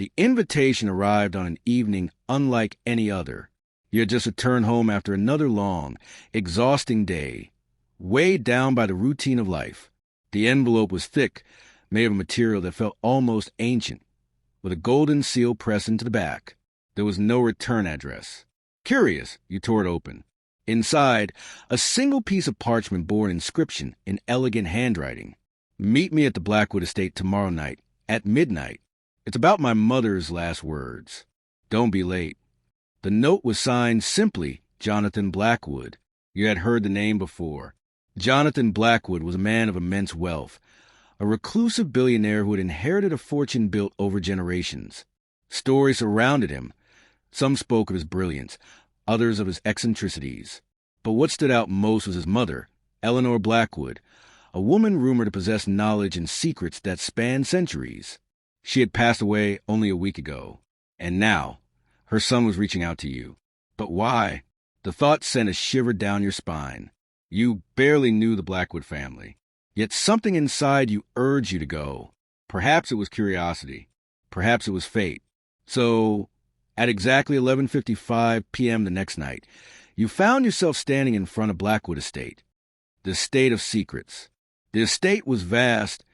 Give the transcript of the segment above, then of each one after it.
The invitation arrived on an evening unlike any other. You had just returned home after another long, exhausting day, weighed down by the routine of life. The envelope was thick, made of a material that felt almost ancient, with a golden seal pressed into the back. There was no return address. Curious, you tore it open. Inside, a single piece of parchment bore an inscription in elegant handwriting. Meet me at the Blackwood estate tomorrow night, at midnight. It's about my mother's last words. Don't be late. The note was signed simply Jonathan Blackwood. You had heard the name before. Jonathan Blackwood was a man of immense wealth, a reclusive billionaire who had inherited a fortune built over generations. Stories surrounded him. Some spoke of his brilliance, others of his eccentricities. But what stood out most was his mother, Eleanor Blackwood, a woman rumored to possess knowledge and secrets that spanned centuries. She had passed away only a week ago, and now her son was reaching out to you. But why? The thought sent a shiver down your spine. You barely knew the Blackwood family, yet something inside you urged you to go. Perhaps it was curiosity. Perhaps it was fate. So, at exactly 11:55 p.m. the next night, you found yourself standing in front of Blackwood Estate, the estate of secrets. The estate was vast,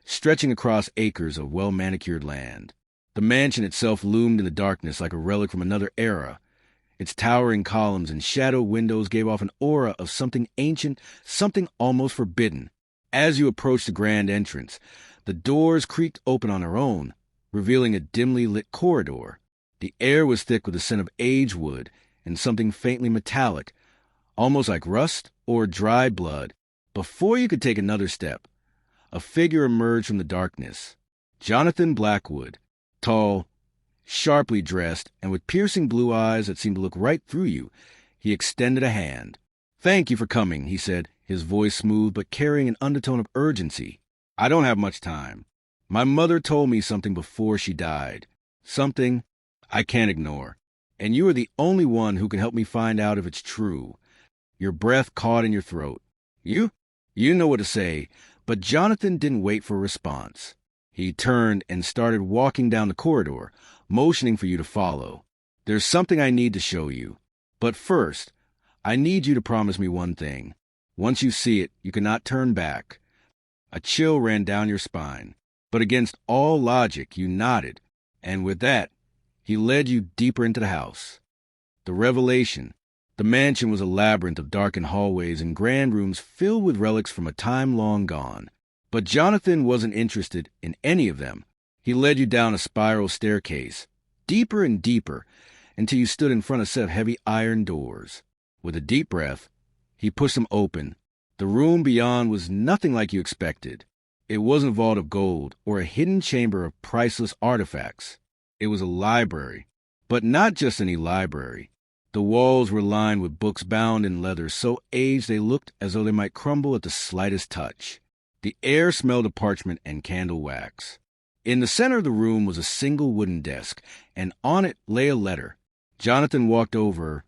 stretching across acres of well-manicured land. The mansion itself loomed in the darkness like a relic from another era. Its towering columns and shadowed windows gave off an aura of something ancient, something almost forbidden. As you approached the grand entrance, the doors creaked open on their own, revealing a dimly lit corridor. The air was thick with the scent of aged wood and something faintly metallic, almost like rust or dried blood. Before you could take another step, a figure emerged from the darkness. Jonathan Blackwood, tall, sharply dressed, and with piercing blue eyes that seemed to look right through you, he extended a hand. "Thank you for coming," he said, his voice smooth but carrying an undertone of urgency. "I don't have much time. My mother told me something before she died. Something I can't ignore. And you are the only one who can help me find out if it's true." Your breath caught in your throat. You didn't know what to say, but Jonathan didn't wait for a response. He turned and started walking down the corridor, motioning for you to follow. "There's something I need to show you. But first, I need you to promise me one thing. Once you see it, you cannot turn back." A chill ran down your spine, but against all logic, you nodded, and with that, he led you deeper into the house. The revelation. The mansion was a labyrinth of darkened hallways and grand rooms filled with relics from a time long gone. But Jonathan wasn't interested in any of them. He led you down a spiral staircase, deeper and deeper, until you stood in front of a set of heavy iron doors. With a deep breath, he pushed them open. The room beyond was nothing like you expected. It wasn't a vault of gold or a hidden chamber of priceless artifacts. It was a library, but not just any library. The walls were lined with books bound in leather so aged they looked as though they might crumble at the slightest touch. The air smelled of parchment and candle wax. In the center of the room was a single wooden desk, and on it lay a letter. Jonathan walked over,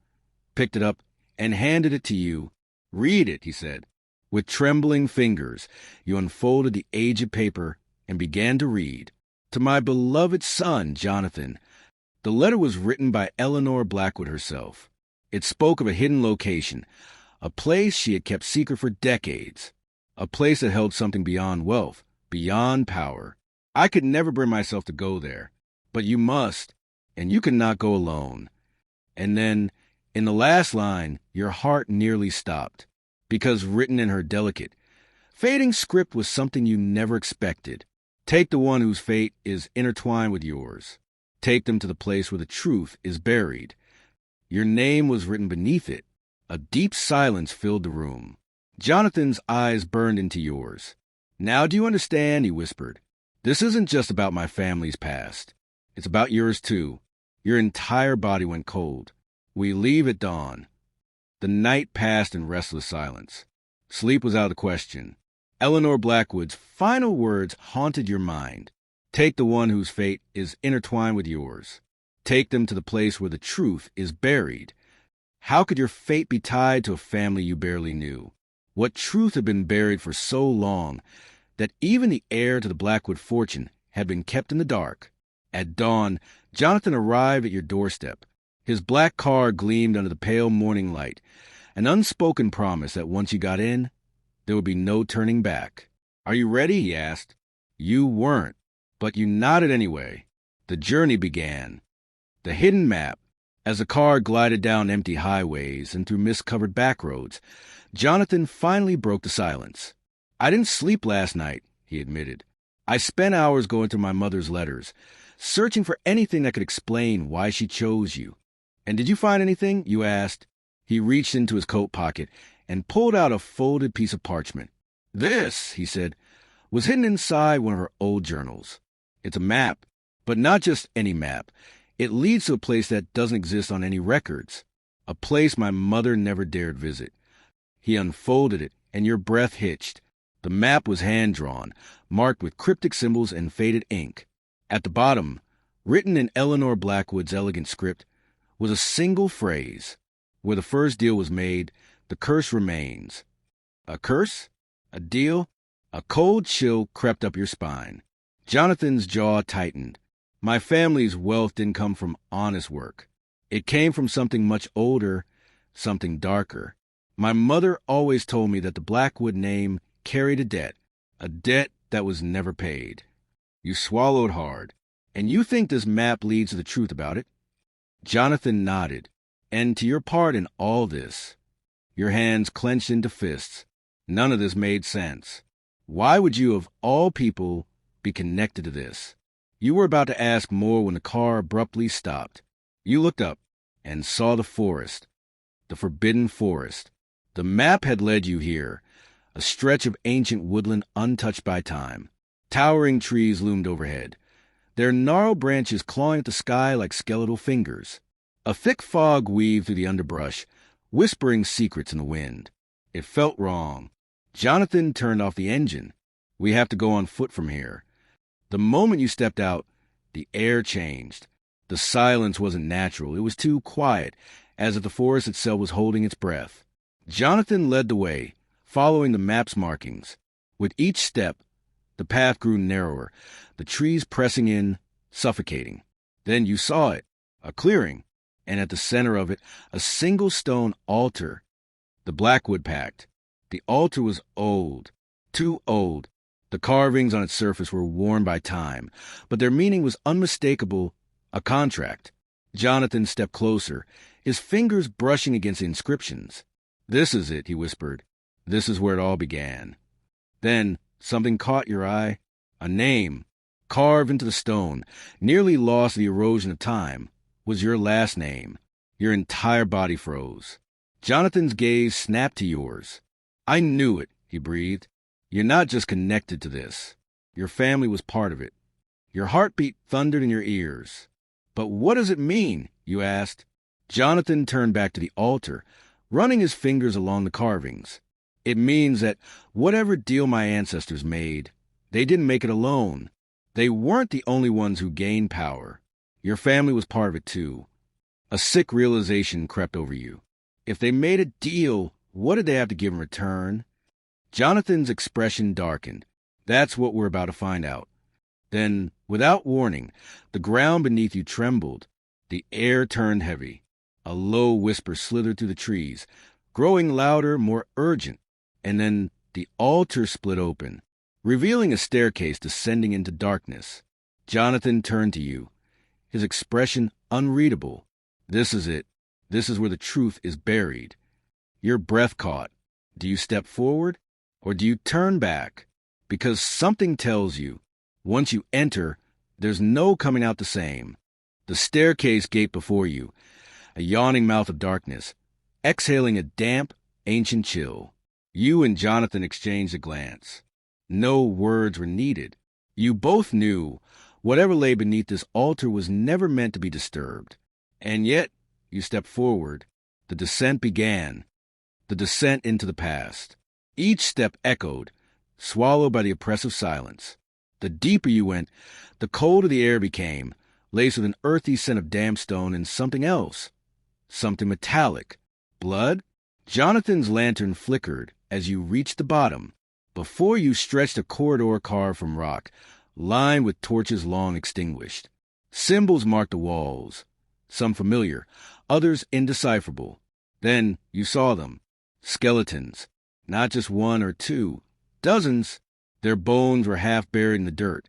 picked it up, and handed it to you. "Read it," he said. With trembling fingers, you unfolded the aged paper and began to read. "To my beloved son, Jonathan." The letter was written by Eleanor Blackwood herself. It spoke of a hidden location, a place she had kept secret for decades, a place that held something beyond wealth, beyond power. "I could never bring myself to go there, but you must, and you cannot go alone." And then, in the last line, your heart nearly stopped, because written in her delicate, fading script was something you never expected. "Take the one whose fate is intertwined with yours. Take them to the place where the truth is buried." Your name was written beneath it. A deep silence filled the room. Jonathan's eyes burned into yours. "Now do you understand?" he whispered. "This isn't just about my family's past. It's about yours too." Your entire body went cold. "We leave at dawn." The night passed in restless silence. Sleep was out of the question. Eleanor Blackwood's final words haunted your mind. "Take the one whose fate is intertwined with yours. Take them to the place where the truth is buried." How could your fate be tied to a family you barely knew? What truth had been buried for so long that even the heir to the Blackwood fortune had been kept in the dark? At dawn, Jonathan arrived at your doorstep. His black car gleamed under the pale morning light, an unspoken promise that once you got in, there would be no turning back. "Are you ready?" he asked. You weren't, but you nodded anyway. The journey began. The hidden map. As the car glided down empty highways and through mist-covered back roads, Jonathan finally broke the silence. "I didn't sleep last night," he admitted. "I spent hours going through my mother's letters, searching for anything that could explain why she chose you." "And did you find anything?" you asked. He reached into his coat pocket and pulled out a folded piece of parchment. "This," he said, "was hidden inside one of her old journals. It's a map, but not just any map. It leads to a place that doesn't exist on any records, a place my mother never dared visit." He unfolded it, and your breath hitched. The map was hand-drawn, marked with cryptic symbols and faded ink. At the bottom, written in Eleanor Blackwood's elegant script, was a single phrase. "Where the first deal was made, the curse remains." A curse? A deal? A cold chill crept up your spine. Jonathan's jaw tightened. My family's wealth didn't come from honest work. It came from something much older, something darker. My mother always told me that the Blackwood name carried a debt that was never paid. You swallowed hard. "And you think this map leads to the truth about it?" Jonathan nodded. "And to your part in all this." Your hands clenched into fists. None of this made sense. Why would you, of all people, be connected to this? You were about to ask more when the car abruptly stopped. You looked up and saw the forest, the forbidden forest. The map had led you here, a stretch of ancient woodland untouched by time. Towering trees loomed overhead, their gnarled branches clawing at the sky like skeletal fingers. A thick fog weaved through the underbrush, whispering secrets in the wind. It felt wrong. Jonathan turned off the engine. "We have to go on foot from here." The moment you stepped out, the air changed. The silence wasn't natural. It was too quiet, as if the forest itself was holding its breath. Jonathan led the way, following the map's markings. With each step, the path grew narrower, the trees pressing in, suffocating. Then you saw it, a clearing, and at the center of it, a single stone altar. The Blackwood Pact. The altar was old, too old. The carvings on its surface were worn by time, but their meaning was unmistakable, a contract. Jonathan stepped closer, his fingers brushing against the inscriptions. "This is it," he whispered. "This is where it all began." Then something caught your eye. A name, carved into the stone, nearly lost to the erosion of time, was your last name. Your entire body froze. Jonathan's gaze snapped to yours. "I knew it," he breathed. "You're not just connected to this. Your family was part of it." Your heartbeat thundered in your ears. "But what does it mean?" you asked. Jonathan turned back to the altar, running his fingers along the carvings. "It means that whatever deal my ancestors made, they didn't make it alone. They weren't the only ones who gained power. Your family was part of it too." A sick realization crept over you. If they made a deal, what did they have to give in return? Jonathan's expression darkened. "That's what we're about to find out." Then, without warning, the ground beneath you trembled. The air turned heavy. A low whisper slithered through the trees, growing louder, more urgent. And then the altar split open, revealing a staircase descending into darkness. Jonathan turned to you, his expression unreadable. "This is it. This is where the truth is buried." Your breath caught. Do you step forward, or do you turn back? Because something tells you, once you enter, there's no coming out the same. The staircase gaped before you, a yawning mouth of darkness, exhaling a damp, ancient chill. You and Jonathan exchanged a glance. No words were needed. You both knew whatever lay beneath this altar was never meant to be disturbed. And yet, you stepped forward. The descent began. The descent into the past. Each step echoed, swallowed by the oppressive silence. The deeper you went, the colder the air became, laced with an earthy scent of damp stone and something else. Something metallic. Blood? Jonathan's lantern flickered as you reached the bottom. Before you stretched a corridor carved from rock, lined with torches long extinguished. Symbols marked the walls, some familiar, others indecipherable. Then you saw them. Skeletons. Not just one or two. Dozens. Their bones were half buried in the dirt,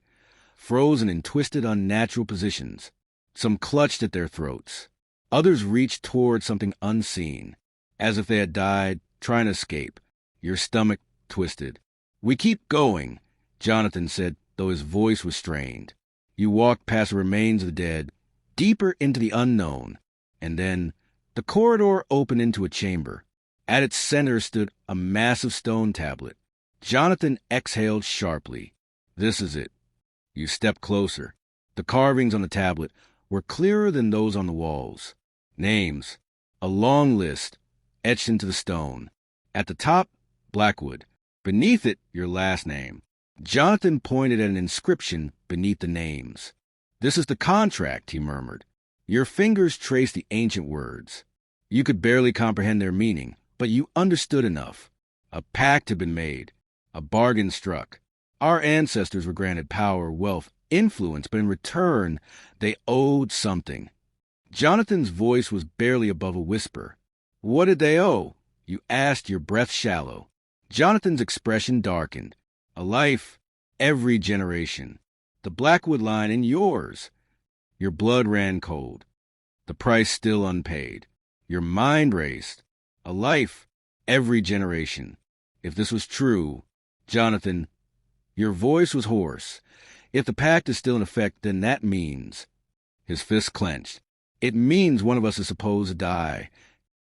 frozen in twisted, unnatural positions. Some clutched at their throats. Others reached toward something unseen, as if they had died trying to escape. Your stomach twisted. "We keep going," Jonathan said, though his voice was strained. You walked past the remains of the dead, deeper into the unknown, and then the corridor opened into a chamber. At its center stood a massive stone tablet. Jonathan exhaled sharply. This is it. You stepped closer. The carvings on the tablet were clearer than those on the walls. Names. A long list, etched into the stone. At the top, Blackwood. Beneath it, your last name. Jonathan pointed at an inscription beneath the names. "This is the contract," he murmured. Your fingers traced the ancient words. You could barely comprehend their meaning, but you understood enough. A pact had been made, a bargain struck. Our ancestors were granted power, wealth, influence, but in return, they owed something. Jonathan's voice was barely above a whisper. What did they owe? You asked, your breath shallow. Jonathan's expression darkened. A life, every generation. The Blackwood line and yours. Your blood ran cold. The price still unpaid. Your mind raced. A life, every generation. If this was true, Jonathan, your voice was hoarse. If the pact is still in effect, then that means... His fist clenched. It means one of us is supposed to die.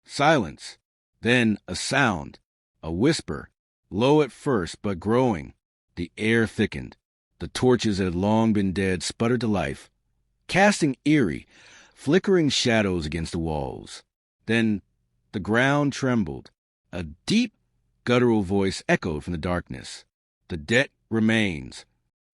Silence. Then a sound. A whisper. Low at first, but growing. The air thickened. The torches that had long been dead sputtered to life, casting eerie, flickering shadows against the walls. Then the ground trembled. A deep, guttural voice echoed from the darkness. The debt remains.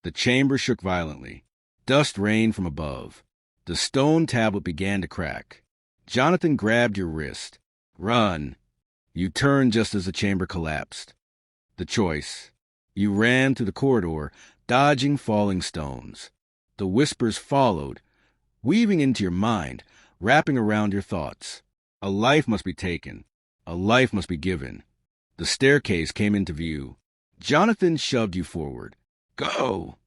The chamber shook violently. Dust rained from above. The stone tablet began to crack. Jonathan grabbed your wrist. Run. You turned just as the chamber collapsed. The choice. You ran through the corridor, dodging falling stones. The whispers followed, weaving into your mind, wrapping around your thoughts. A life must be taken. A life must be given. The staircase came into view. Jonathan shoved you forward. Go!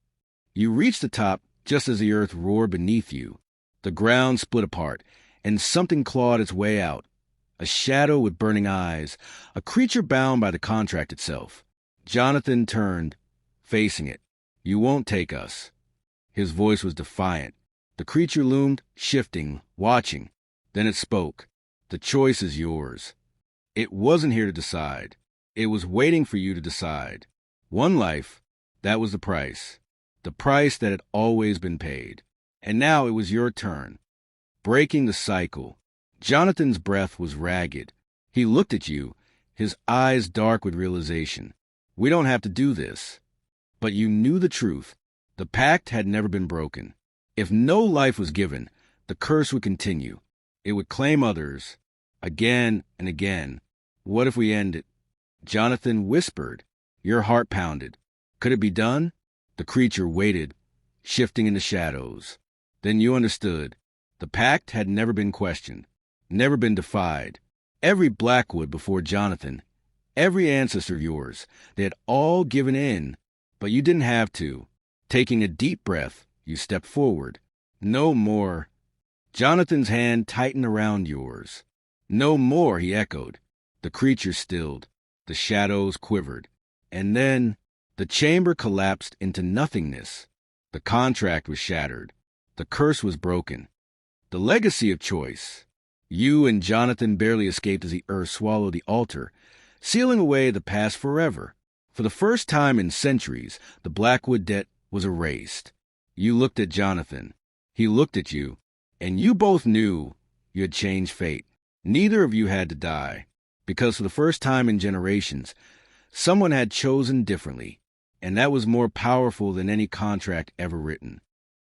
You reached the top just as the earth roared beneath you. The ground split apart, and something clawed its way out. A shadow with burning eyes, a creature bound by the contract itself. Jonathan turned, facing it. You won't take us. His voice was defiant. The creature loomed, shifting, watching. Then it spoke. The choice is yours. It wasn't here to decide. It was waiting for you to decide. One life, that was the price. The price that had always been paid. And now it was your turn. Breaking the cycle. Jonathan's breath was ragged. He looked at you, his eyes dark with realization. We don't have to do this. But you knew the truth. The pact had never been broken. If no life was given, the curse would continue. It would claim others, again and again. What if we end it? Jonathan whispered. Your heart pounded. Could it be done? The creature waited, shifting in the shadows. Then you understood. The pact had never been questioned, never been defied. Every Blackwood before Jonathan, every ancestor of yours, they had all given in, but you didn't have to. Taking a deep breath, you stepped forward. No more. Jonathan's hand tightened around yours. No more, he echoed. The creature stilled. The shadows quivered. And then the chamber collapsed into nothingness. The contract was shattered. The curse was broken. The legacy of choice. You and Jonathan barely escaped as the earth swallowed the altar, sealing away the past forever. For the first time in centuries, the Blackwood debt was erased. You looked at Jonathan. He looked at you. And you both knew you had changed fate. Neither of you had to die. Because for the first time in generations, someone had chosen differently. And that was more powerful than any contract ever written.